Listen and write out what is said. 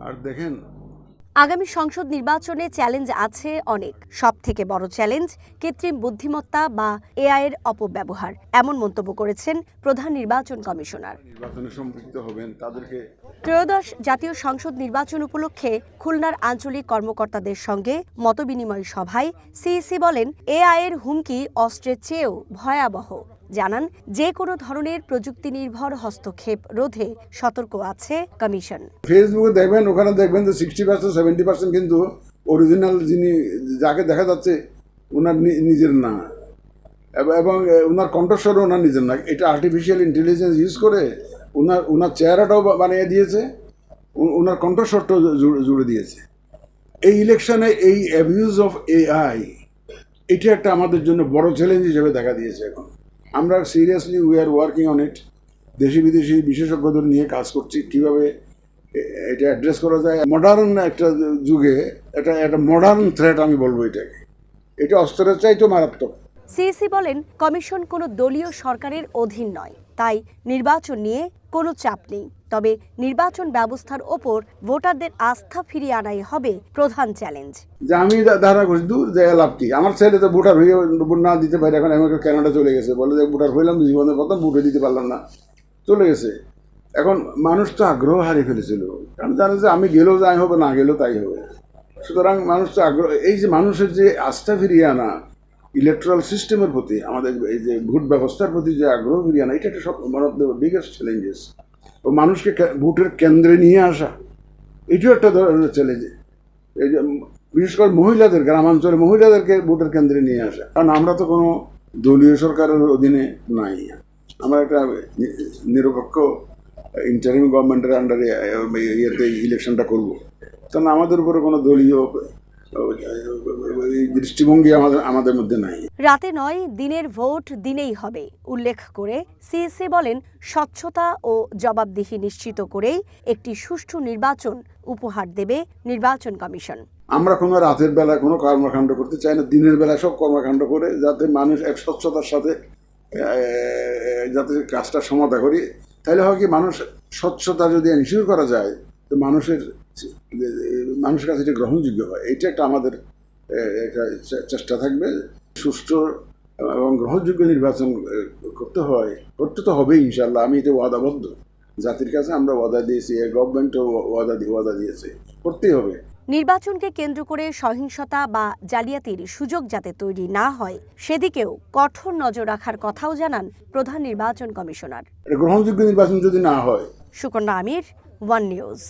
আর দেখেন, আগামী সংসদ নির্বাচনে চ্যালেঞ্জ আছে অনেক। সবথেকে বড় চ্যালেঞ্জ কৃত্রিম বুদ্ধিমত্তা বা এআই এর অপব্যবহার, এমন মন্তব্য করেছেন প্রধান নির্বাচন কমিশনার। নির্বাচনে সম্পৃক্ত হবেন তাদেরকে। ত্রয়োদশ জাতীয় সংসদ নির্বাচন উপলক্ষে খুলনার আঞ্চলিক কর্মকর্তাদের সঙ্গে মতবিনিময় সভায় সিইসি বলেন, এআই এর হুমকি অস্ত্রের চেয়েও ভয়াবহ। জানান, যে কোনো ধরনের প্রযুক্তি নির্ভর হস্তক্ষেপ রোধে সতর্ক আছে কমিশন। ফেসবুকে দেখবেন, ওখানে দেখবেন যে 60% 70% কিন্তু অরিজিনাল যিনি যাকে দেখা যাচ্ছে ওনার নিজের না, এবং ওনার কণ্ঠস্বরও ওনার নিজের না। এটা আর্টিফিশিয়াল ইন্টেলিজেন্স ইউজ করে ওনার চেহারাটাও বানিয়ে দিয়েছে, ওনার কণ্ঠস্বরটাও জুড়ে দিয়েছে। এই ইলেকশনে এই অ্যাবিউজ অফ এআই, এটা একটা আমাদের জন্য বড় চ্যালেঞ্জ হিসেবে দেখা দিয়েছে। এখন আমরা seriously we are working on it. দেশি বিদেশি বিশেষজ্ঞদের নিয়ে কাজ করছি কীভাবে এটা অ্যাড্রেস করা যায়। মডার্ন একটা যুগে একটা মডার্ন থ্রেট আমি বলবো এটাকে। এটা অস্ত্রের চাইতেও মারাত্মক। সিইসি বলেন, কমিশন কোনো দলীয় সরকারের অধীন নয়, তাই নির্বাচন নিয়ে কোনো চাপ নেই। তবে নির্বাচন ব্যবস্থার ওপর ভোটারদের আস্থা ফিরিয়ে আনাই হবে প্রধান চ্যালেঞ্জ। যে আমি ধারণা করছি, দূর যায় লাভ কি, আমার ছেলে তো ভোটার হয়ে ভোট না দিতে পারে, এখন আমেরিকা কানাডা চলে গেছে, বলে যে ভোটার হইলাম জীবনের প্রথম ভোটে দিতে পারলাম না, চলে গেছে। এখন মানুষ তো আগ্রহ হারিয়ে ফেলেছিল, কারণ জানে যে আমি গেলেও যাই হবে, না গেলেও তাই হবে। সুতরাং মানুষ তো আগ্রহ, এই যে মানুষের যে আস্থা ফিরিয়ে আনা ইলেকট্রাল সিস্টেমের প্রতি, আমাদের এই যে ভোট ব্যবস্থার প্রতি যে আগ্রহ ফিরিয়ে আনা, এটা একটা সব one of the biggest challenges. ও মানুষকে ভোটের কেন্দ্রে নিয়ে আসা, এটাও একটা ধরনের চ্যালেঞ্জ। এই যে বিশেষ করে মহিলাদের, গ্রামাঞ্চলে মহিলাদেরকে ভোটের কেন্দ্রে নিয়ে আসা, কারণ আমরা তো কোনো দলীয় সরকারের অধীনে নাই, আমরা একটা নিরপেক্ষ ইন্টারিম গভর্নমেন্টের আন্ডারে ইয়েতে ইলেকশনটা করবো, কারণ আমাদের উপরে কোনো দলীয় দৃষ্টিভঙ্গি আমাদের মধ্যে নাই। রাতে নয়, দিনের ভোট দিনেই হবে উল্লেখ করে সিইসি বলেন, স্বচ্ছতা ও জবাবদিহি নিশ্চিত করেই একটি সুষ্ঠু নির্বাচন উপহার দেবে নির্বাচন কমিশন। আমরা কোনো রাতের বেলা কোনো কর্মকাণ্ড করতে চাই না, দিনের বেলা সব কর্মকাণ্ড করে যাতে মানুষ এক স্বচ্ছতার সাথে যাতে কাজটা সমাধা করি। তাহলে হয় কি, মানুষ স্বচ্ছতা যদি এনশিওর করা যায় তো মানুষের কাছে এটা গ্রহণযোগ্য হয়। এটা একটা আমাদের একটা চেষ্টা থাকবে। সুষ্ঠু এবং গ্রহণযোগ্য নির্বাচন করতে তো হবেই ইনশাল্লাহ। আমি এটা ওয়াদাবদ্ধ, জাতির কাছে আমরা ওয়াদা দিয়েছি, গভর্নমেন্টও ওয়াদা দিয়েছে, করতেই হবে। নির্বাচনকে কেন্দ্র করে সহিংসতা বা জালিয়াতির সুযোগ যাতে তৈরি না হয় সেদিকেও কঠোর নজর রাখার কথাও জানান প্রধান নির্বাচন কমিশনার। গ্রহণযোগ্য নির্বাচন যদি না হয়। সুকন্যা আমির, ওয়ান নিউজ।